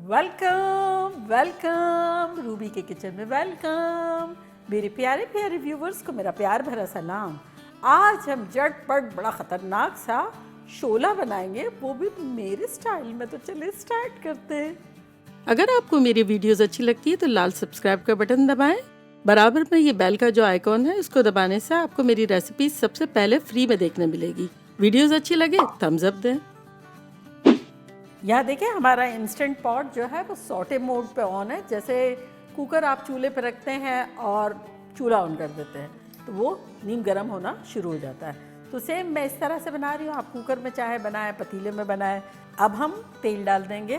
Welcome welcome Ruby के kitchen में welcome. मेरे प्यारे प्यारे व्यूवर्स को मेरा प्यार भरा सलाम। आज हम झटपट बड़ा ख़तरनाक सा शोला बनाएंगे, वो भी मेरे स्टाइल में। तो चलिए स्टार्ट करते हैं। अगर आपको मेरी वीडियोस अच्छी लगती है तो लाल सब्सक्राइब का बटन दबाएं। बराबर में ये बेल का जो आइकॉन है उसको दबाने से आपको मेरी रेसिपी सबसे पहले फ्री में देखने मिलेगी। वीडियोस अच्छी लगे थम्स अप दें। यहाँ देखिए हमारा इंस्टेंट पॉट जो है वो सॉटे मोड पे ऑन है। जैसे कुकर आप चूल्हे पे रखते हैं और चूल्हा ऑन कर देते हैं तो वो नीम गर्म होना शुरू हो जाता है। तो सेम मैं इस तरह से बना रही हूँ। आप कुकर में चाहे बनाएं, पतीले में बनाएं। अब हम तेल डाल देंगे,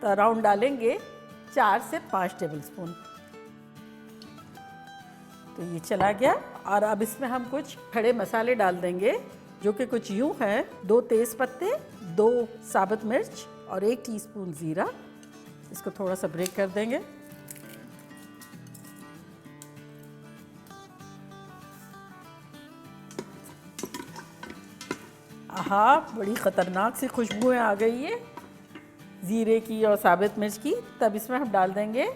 तो अराउंड डालेंगे 4 से 5 टेबल स्पून। तो ये चला गया। और अब इसमें हम कुछ खड़े मसाले डाल देंगे जो कि कुछ यूँ हैं। 2 तेज़ पत्ते, 2 साबुत मिर्च और 1 टीस्पून ज़ीरा। इसको थोड़ा सा ब्रेक कर देंगे। आहा, बड़ी ख़तरनाक सी खुशबुएं आ गई है ज़ीरे की और साबुत मिर्च की। तब इसमें हम डाल देंगे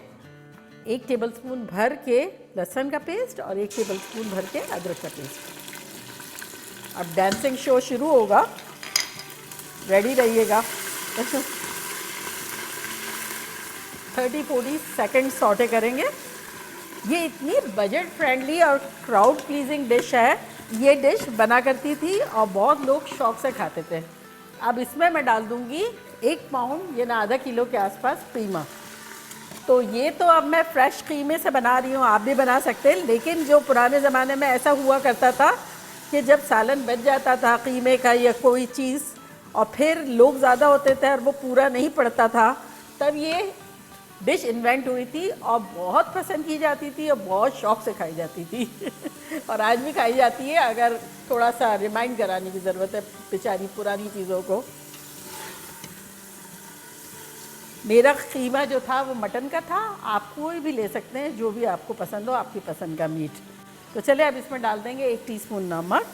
1 टेबलस्पून भर के लहसुन का पेस्ट और 1 टेबलस्पून भर के अदरक का पेस्ट। अब डांसिंग शो शुरू होगा, रेडी रहिएगा। 30-40 सेकेंड सॉटे करेंगे। ये इतनी बजट फ्रेंडली और क्राउड प्लीजिंग डिश है। ये डिश बना करती थी और बहुत लोग शौक से खाते थे। अब इसमें मैं डाल दूंगी 1 पाउंड या आधा किलो के आसपास कीमा। तो ये तो अब मैं फ्रेश कीमे से बना रही हूँ, आप भी बना सकते हैं। लेकिन जो पुराने ज़माने में ऐसा हुआ करता था कि जब सालन बच जाता था कीमे का या कोई चीज़ और फिर लोग ज़्यादा होते थे और वो पूरा नहीं पड़ता था, तब ये डिश इन्वेंट हुई थी और बहुत पसंद की जाती थी और बहुत शौक से खाई जाती थी। और आज भी खाई जाती है, अगर थोड़ा सा रिमाइंड कराने की ज़रूरत है बेचारी पुरानी चीज़ों को। मेरा कीमा जो था वो मटन का था। आप कोई भी ले सकते हैं, जो भी आपको पसंद हो, आपकी पसंद का मीट। तो चलिए अब इसमें डाल देंगे 1 टीस्पून नमक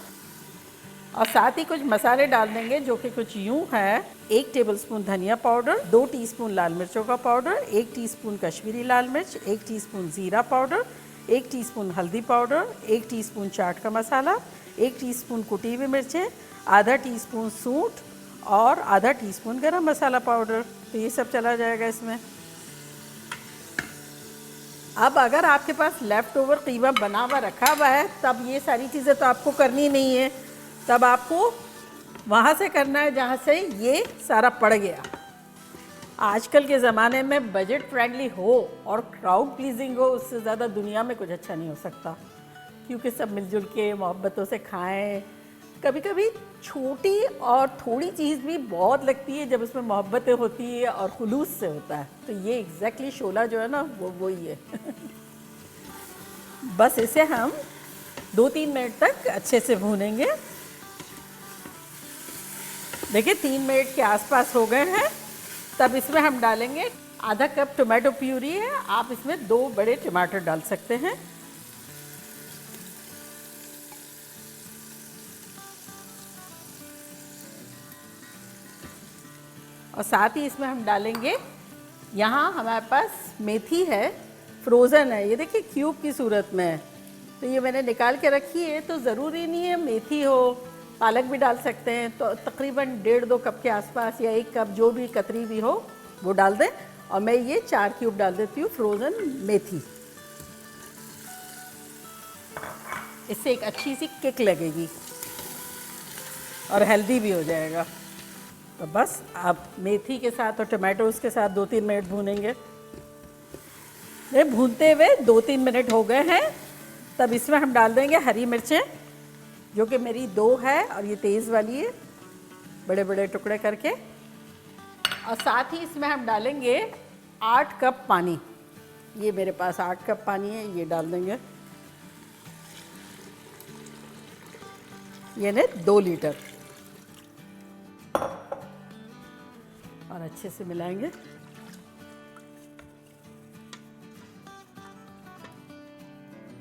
और साथ ही कुछ मसाले डाल देंगे जो कि कुछ यूँ है। 1 टेबलस्पून धनिया पाउडर, 2 टीस्पून लाल मिर्चों का पाउडर, 1 टीस्पून कश्मीरी लाल मिर्च, 1 टीस्पून ज़ीरा पाउडर, 1 टीस्पून हल्दी पाउडर, 1 टीस्पून चाट का मसाला, 1 टीस्पून कुटी हुई मिर्चें, आधा टीस्पून सूंठ और आधा टीस्पून गरम मसाला पाउडर। तो ये सब चला जाएगा इसमें। अब अगर आपके पास लेफ़्ट ओवर कीमा बना हुआ रखा हुआ है तब ये सारी चीज़ें तो आपको करनी नहीं है। तब आपको वहाँ से करना है जहाँ से ये सारा पड़ गया। आजकल के ज़माने में बजट फ्रेंडली हो और क्राउड प्लीजिंग हो, उससे ज़्यादा दुनिया में कुछ अच्छा नहीं हो सकता। क्योंकि सब मिलजुल के मोहब्बतों से खाएं। कभी कभी छोटी और थोड़ी चीज़ भी बहुत लगती है जब उसमें मोहब्बतें होती है और खुलूस से होता है। तो ये एग्जैक्टली शोला जो है ना वो ही है। बस इसे हम 2-3 मिनट तक अच्छे से भूनेंगे। देखिए 3 मिनट के आसपास हो गए हैं। तब इसमें हम डालेंगे आधा कप टोमेटो प्यूरी है। आप इसमें 2 बड़े टमाटर डाल सकते हैं। और साथ ही इसमें हम डालेंगे, यहाँ हमारे पास मेथी है, फ्रोज़न है। ये देखिए क्यूब की सूरत में है। तो ये मैंने निकाल के रखी है। तो ज़रूरी नहीं है मेथी हो, पालक भी डाल सकते हैं। तो तकरीबन 1.5-2 कप के आसपास या 1 कप जो भी कतरी भी हो वो डाल दें। और मैं ये 4 क्यूब डाल देती हूँ फ्रोज़न मेथी। इससे एक अच्छी सी किक लगेगी और हेल्दी भी हो जाएगा। तो बस आप मेथी के साथ और टमाटोज़ के साथ 2-3 मिनट भूनेंगे। ये भूनते हुए 2-3 मिनट हो गए हैं। तब इसमें हम डाल देंगे हरी मिर्चें, जो कि मेरी 2 है और ये तेज़ वाली है, बड़े बड़े टुकड़े करके। और साथ ही इसमें हम डालेंगे 8 कप पानी। ये मेरे पास 8 कप पानी है, ये डाल देंगे। ये ने 2 लीटर। और अच्छे से मिलाएंगे।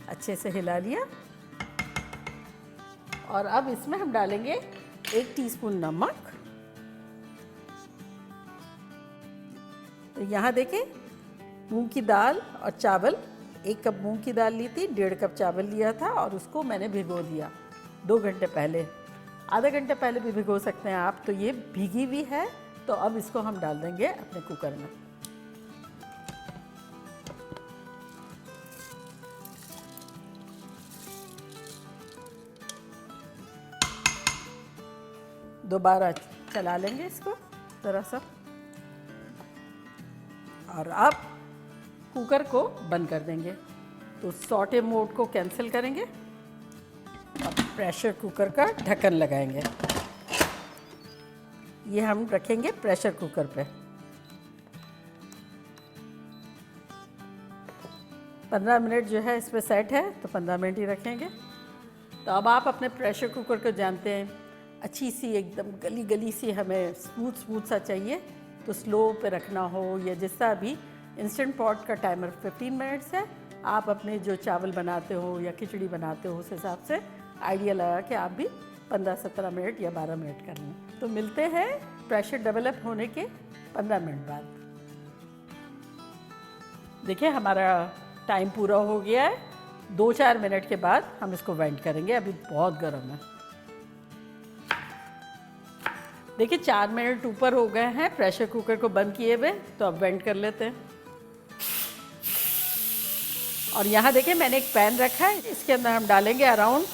अच्छे से हिला लिया। और अब इसमें हम डालेंगे 1 टीस्पून नमक, तो यहाँ देखें, मूंग की दाल और चावल, 1 कप मूंग की दाल ली थी, 1.5 कप चावल लिया था और उसको मैंने भिगो दिया 2 घंटे पहले। आधा घंटे पहले भी भिगो सकते हैं आप। तो ये भीगी हुई है, तो अब इसको हम डाल देंगे अपने कुकर में। दोबारा चला लेंगे इसको ज़रा सा, और अब कुकर को बंद कर देंगे। तो सॉटे मोड को कैंसिल करेंगे और प्रेशर कुकर का ढक्कन लगाएंगे। ये हम रखेंगे प्रेशर कुकर पे। 15 मिनट जो है इस पर सेट है, तो 15 मिनट ही रखेंगे। तो अब आप अपने प्रेशर कुकर को जानते हैं, अच्छी सी एकदम गली गली सी हमें स्मूथ सा चाहिए, तो स्लो पे रखना हो या जिसका भी। इंस्टेंट पॉट का टाइमर 15 मिनट्स है। आप अपने जो चावल बनाते हो या खिचड़ी बनाते हो उस हिसाब से आइडिया लगा के आप भी 15-17 मिनट या 12 मिनट कर लें। तो मिलते हैं प्रेशर डेवलप होने के 15 मिनट बाद। देखिए हमारा टाइम पूरा हो गया है। 2-4 मिनट के बाद हम इसको वेंट करेंगे, अभी बहुत गर्म है। देखिए 4 मिनट ऊपर हो गए हैं प्रेशर कुकर को बंद किए हुए, तो अब वेंट कर लेते हैं। और यहाँ देखिए मैंने एक पैन रखा है, इसके अंदर हम डालेंगे अराउंड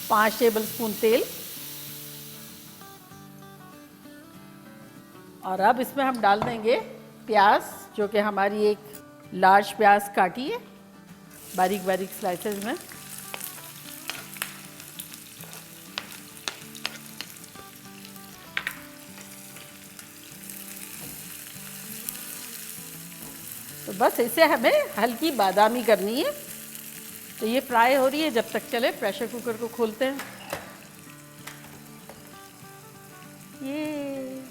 5 टेबल स्पून तेल। और अब इसमें हम डाल देंगे प्याज, जो कि हमारी एक लार्ज प्याज काटी है बारीक बारीक स्लाइसेस में। तो बस इसे हमें हल्की बादामी करनी है। तो ये फ्राई हो रही है, जब तक चले प्रेशर कुकर को खोलते हैं। ये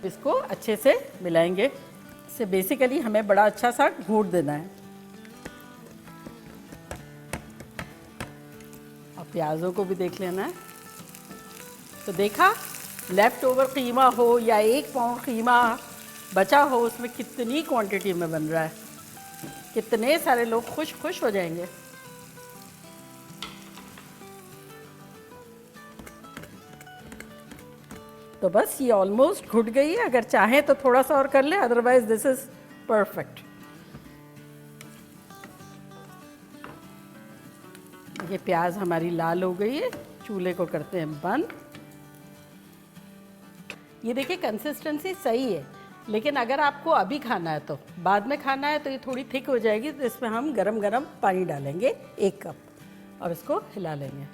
इसको अच्छे से मिलाएंगे। इसे बेसिकली हमें बड़ा अच्छा सा घोट देना है। और प्याज़ों को भी देख लेना है। तो देखा, लेफ़्ट ओवर कीमा हो या 1 पाउंड कीमा बचा हो, उसमें कितनी क्वांटिटी में बन रहा है, कितने सारे लोग खुश हो जाएंगे। तो बस ये ऑलमोस्ट घुट गई है। अगर चाहें तो थोड़ा सा और कर लें, अदरवाइज दिस इज परफेक्ट। ये प्याज हमारी लाल हो गई है, चूल्हे को करते हैं बंद। ये देखिए कंसिस्टेंसी सही है, लेकिन अगर आपको अभी खाना है, तो बाद में खाना है, तो ये थोड़ी थिक हो जाएगी। तो इसमें हम गरम गरम पानी डालेंगे 1 कप और इसको हिला लेंगे।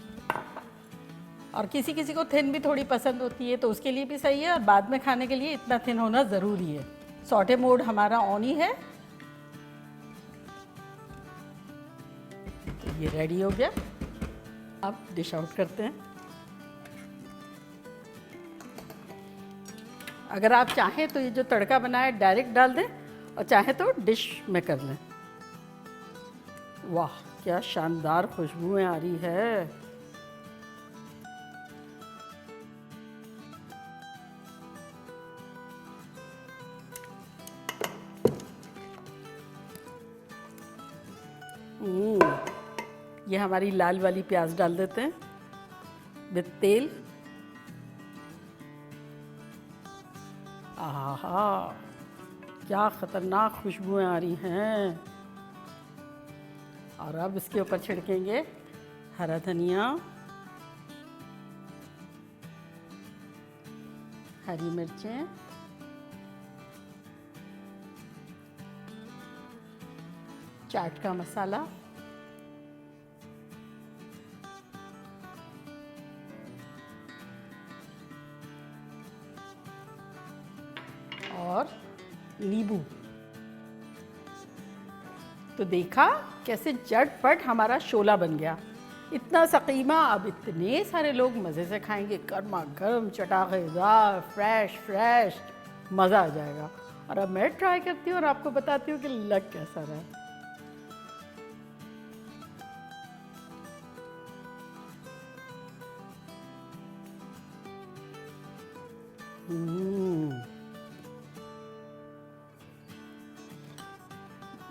और किसी किसी को थिन भी थोड़ी पसंद होती है, तो उसके लिए भी सही है। और बाद में खाने के लिए इतना थिन होना ज़रूरी है। सॉटे मोड हमारा ऑन ही है। तो ये रेडी हो गया। अब डिश आउट करते हैं। अगर आप चाहें तो ये जो तड़का बनाए डायरेक्ट डाल दें, और चाहें तो डिश में कर लें। वाह, क्या शानदार खुशबुएं आ रही है। ये हमारी लाल वाली प्याज डाल देते हैं विद तेल। आहा, क्या खतरनाक खुशबुएं आ रही हैं। और अब इसके ऊपर छिड़केंगे हरा धनिया, हरी मिर्चें, चाट का मसाला, और नींबू। तो देखा कैसे झटपट हमारा शोला बन गया। इतना सा कीमा, अब इतने सारे लोग मज़े से खाएंगे। गर्मा गर्म, चटाकेदार, फ्रेश, मज़ा आ जाएगा। और अब मैं ट्राई करती हूँ और आपको बताती हूँ कि लग कैसा रहा।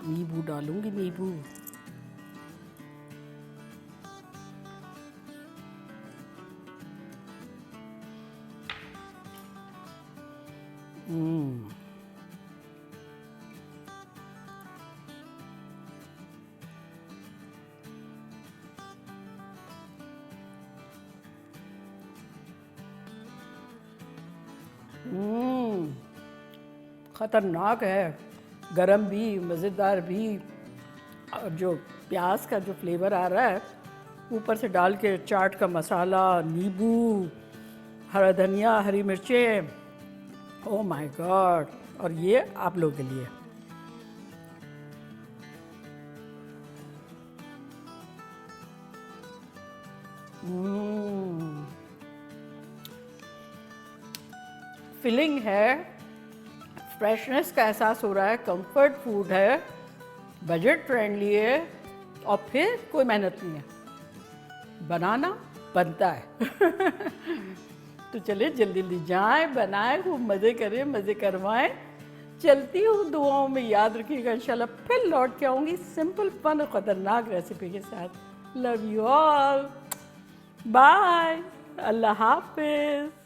नींबू डालूंगी, नींबू। खतरनाक है, गरम भी, मज़ेदार भी। और जो प्याज का जो फ्लेवर आ रहा है ऊपर से डाल के, चाट का मसाला, नींबू, हरा धनिया, हरी मिर्चें, ओह माय गॉड। और ये आप लोगों के लिए। फिलिंग है, फ्रेशनेस का एहसास हो रहा है, कंफर्ट फूड है, बजट फ्रेंडली है, और फिर कोई मेहनत नहीं है, बनाना बनता है। तो चलिए जल्दी जल्दी जाएं, बनाएं, खूब मज़े करें, मज़े करवाएं। चलती हूँ, दुआओं में याद रखिएगा। इंशाल्लाह फिर लौट के आऊँगी सिंपल फन और ख़तरनाक रेसिपी के साथ। लव यू ऑल, बाय, अल्लाह हाफिज़।